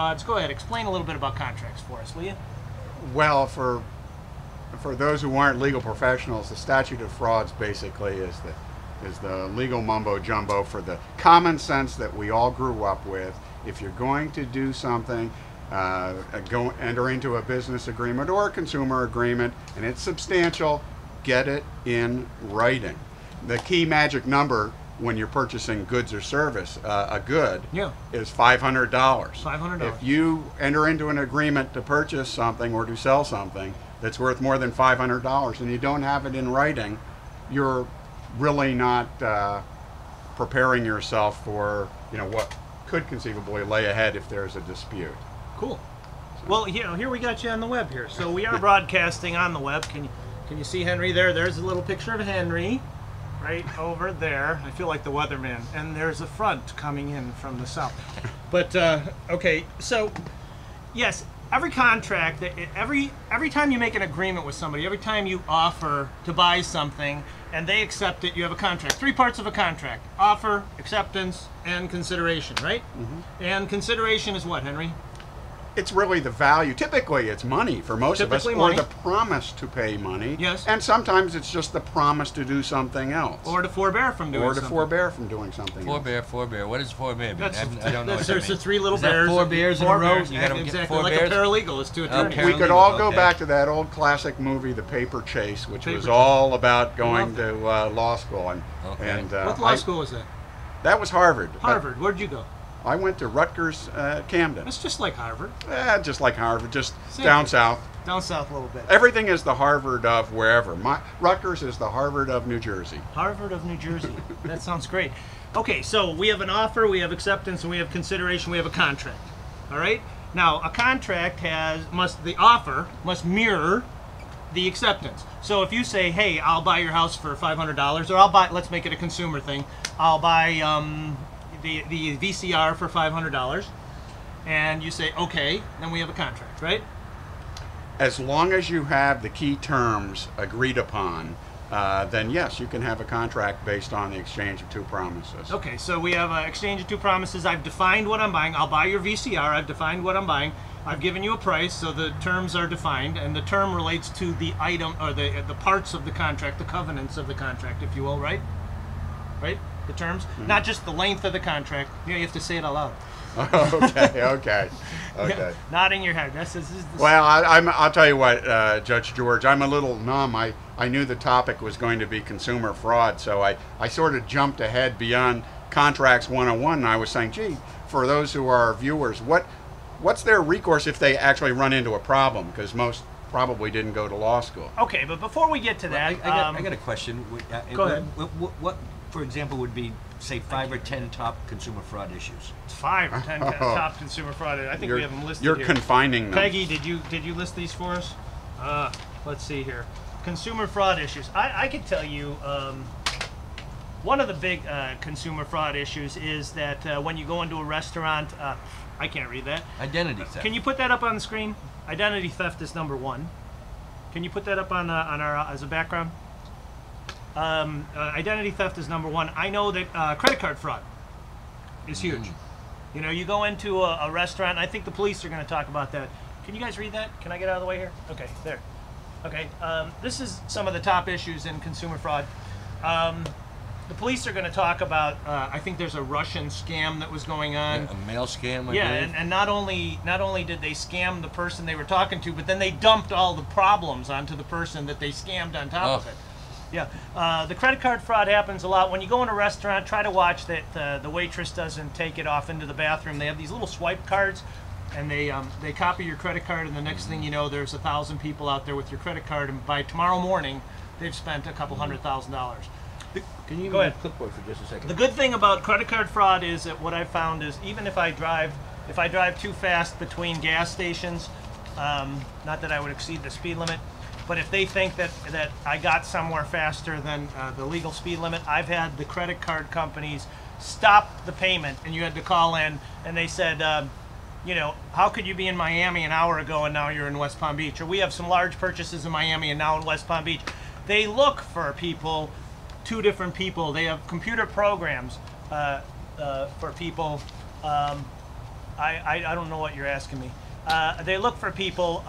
frauds. Go ahead, explain a little bit about contracts for us, will you? Well, for those who aren't legal professionals, the statute of frauds basically is the legal mumbo jumbo for the common sense that we all grew up with. If you're going to do something, go enter into a business agreement or a consumer agreement, and it's substantial, get it in writing. The key magic number when you're purchasing goods or service, a good, is $500. $500. If you enter into an agreement to purchase something or to sell something that's worth more than $500 and you don't have it in writing, you're really not preparing yourself for what could conceivably lay ahead if there's a dispute. Cool. Well, here we got you on the web here. So we are broadcasting on the web. Can you see Henry there? There's a little picture of Henry right over there. I feel like the weatherman. And there's a front coming in from the south. But okay, so yes, every contract, every time you make an agreement with somebody, every time you offer to buy something and they accept it, you have a contract. 3 parts of a contract: offer, acceptance, and consideration, right? Mm-hmm. And consideration is what, Henry? It's really the value. Typically, it's money for most of us, or the promise to pay money. Yes. And sometimes it's just the promise to do something else. Or to forbear from doing something. Or to forbear from doing something else. Forbear. What does forbear mean? I don't know what there's that the 3 little is bears. That 4 bears in a row? You gotta exactly, like a paralegal is to attorney. We could all go back to that old classic movie, The Paper Chase, which was all about going to law school. And what law school was that? That was Harvard. Harvard. Where'd you go? I went to Rutgers, Camden. That's just like Harvard. Just like Harvard, just down south. Down south a little bit. Everything is the Harvard of wherever. Rutgers is the Harvard of New Jersey. Has of New Jersey. That sounds great. Okay, so we have an offer, we have acceptance, and we have consideration, we have a contract. All right? Now, a contract the offer must mirror the acceptance. So if you say, hey, I'll buy your house for $500, or let's make it a consumer thing, I'll buy the VCR for $500, and you say, okay, then we have a contract, right? As long as you have the key terms agreed upon, then yes, you can have a contract based on the exchange of 2 promises. Okay, so we have an exchange of 2 promises. I've defined what I'm buying. I'll buy your VCR. I've defined what I'm buying. I've given you a price, so the terms are defined, and the term relates to the item, or the parts of the contract, the covenants of the contract, if you will, right? Right? The terms, not just the length of the contract. You have to say it out loud. Okay. Nodding your head. Well, I'll tell you what, Judge George, I'm a little numb. I knew the topic was going to be consumer fraud, so I sort of jumped ahead beyond Contracts 101, and I was saying, gee, for those who are viewers, what's their recourse if they actually run into a problem? Because most probably didn't go to law school. Okay, but before we get to that, I got a question. Go ahead. What, for example, would be, say, 5 or 10 top consumer fraud issues? 5 or 10 top consumer fraud. I think we have them listed here. You're confining them. Peggy, did you list these for us? Let's see here. Consumer fraud issues. I could tell you one of the big consumer fraud issues is that when you go into a restaurant, I can't read that. Identity theft. Can you put that up on the screen? Identity theft is number 1. Can you put that up on our as a background? Identity theft is number 1. I know that credit card fraud is huge. You go into a restaurant, and I think the police are going to talk about that. Can you guys read that? Can I get out of the way here? Okay, there. Okay, this is some of the top issues in consumer fraud. The police are going to talk about, I think there's a Russian scam that was going on. A mail scam, I believe. And not only did they scam the person they were talking to, but then they dumped all the problems onto the person that they scammed on top of it. Yeah, the credit card fraud happens a lot. When you go in a restaurant, try to watch that the waitress doesn't take it off into the bathroom. They have these little swipe cards, and they copy your credit card, and the next thing you know, there's 1,000 people out there with your credit card, and by tomorrow morning, they've spent a couple $100,000. Can you go ahead? Clipboard for just a second? The good thing about credit card fraud is that what I've found is even if I drive too fast between gas stations, not that I would exceed the speed limit, but if they think that I got somewhere faster than the legal speed limit, I've had the credit card companies stop the payment, and you had to call in, and they said, how could you be in Miami an hour ago and now you're in West Palm Beach? Or we have some large purchases in Miami and now in West Palm Beach. They look for people, 2 different people. They have computer programs for people. I don't know what you're asking me. They look for people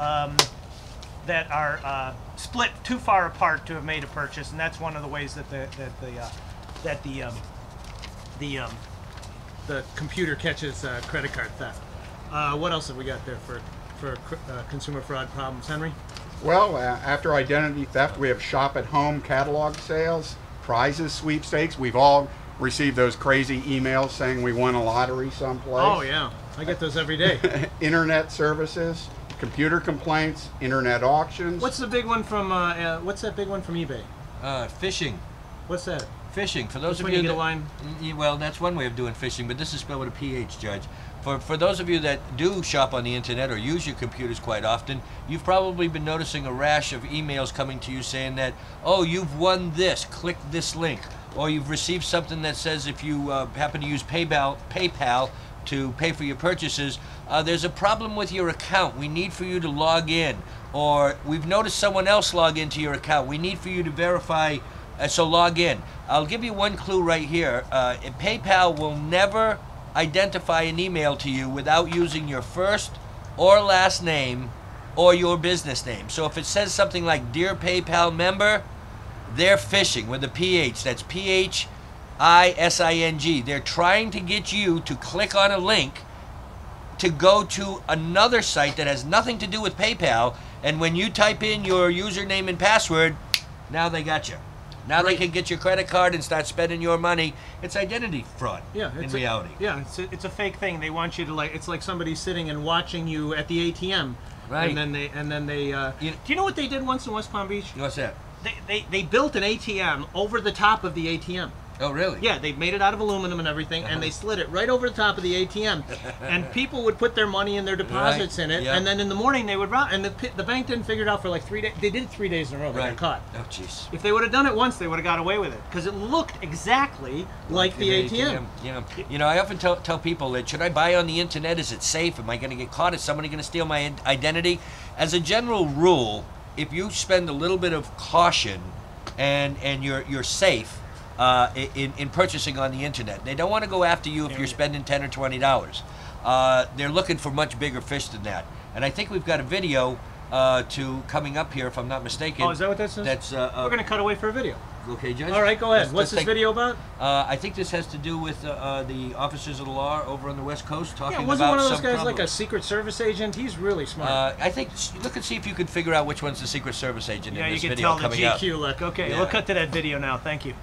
that are split too far apart to have made a purchase, and that's one of the ways that the computer catches credit card theft. What else have we got there for consumer fraud problems, Henry? Well, after identity theft, we have shop at home catalog sales, prizes, sweepstakes. We've all received those crazy emails saying we won a lottery someplace. Oh yeah, I get those every day. Internet services, computer complaints, internet auctions. What's the big one from? What's that big one from eBay? Phishing. What's that? Phishing. For those That's of when you you get that, a line. well, that's one way of doing phishing, but this is spelled with a PH, Judge. For those of you that do shop on the internet or use your computers quite often, you've probably been noticing a rash of emails coming to you saying that, oh, you've won this, click this link. Or you've received something that says if you happen to use PayPal to pay for your purchases, there's a problem with your account. We need for you to log in. Or we've noticed someone else log into your account. We need for you to verify, so log in. I'll give you one clue right here. PayPal will never identify an email to you without using your first or last name or your business name. So if it says something like Dear PayPal Member, they're phishing with a PH. That's PHISING. They're trying to get you to click on a link to go to another site that has nothing to do with PayPal, and when you type in your username and password, now they got you. Now they can get your credit card and start spending your money. It's identity fraud. Yeah, in reality. It's a fake thing. They want you to it's like somebody sitting and watching you at the ATM. Right. And then they do you know what they did once in West Palm Beach? What's that? They built an ATM over the top of the ATM. Oh, really? Yeah, they made it out of aluminum and everything, and they slid it right over the top of the ATM. And people would put their money and their deposits in it, and then in the morning they would rob. And the bank didn't figure it out for like 3 days. They did it 3 days in a row. They got caught. Oh, jeez. If they would have done it once, they would have got away with it because it looked exactly like the ATM. Yeah. You know, I often tell people that should I buy on the internet? Is it safe? Am I going to get caught? Is somebody going to steal my identity? As a general rule, if you spend a little bit of caution and you're safe in purchasing on the internet. They don't want to go after you if you're spending $10 or $20. They're looking for much bigger fish than that. And I think we've got a video coming up here, if I'm not mistaken. Oh, is that what this is? That's we're going to cut away for a video. Okay, Judge? All right, go ahead. What's this video about? I think this has to do with the officers of the law over on the West Coast talking about wasn't one of those guys problems. like a Secret Service agent? He's really smart. I think, look and see if you could figure out which one's the Secret Service agent in this you can video tell the coming up. GQ look. Okay, we'll cut to that video now. Thank you.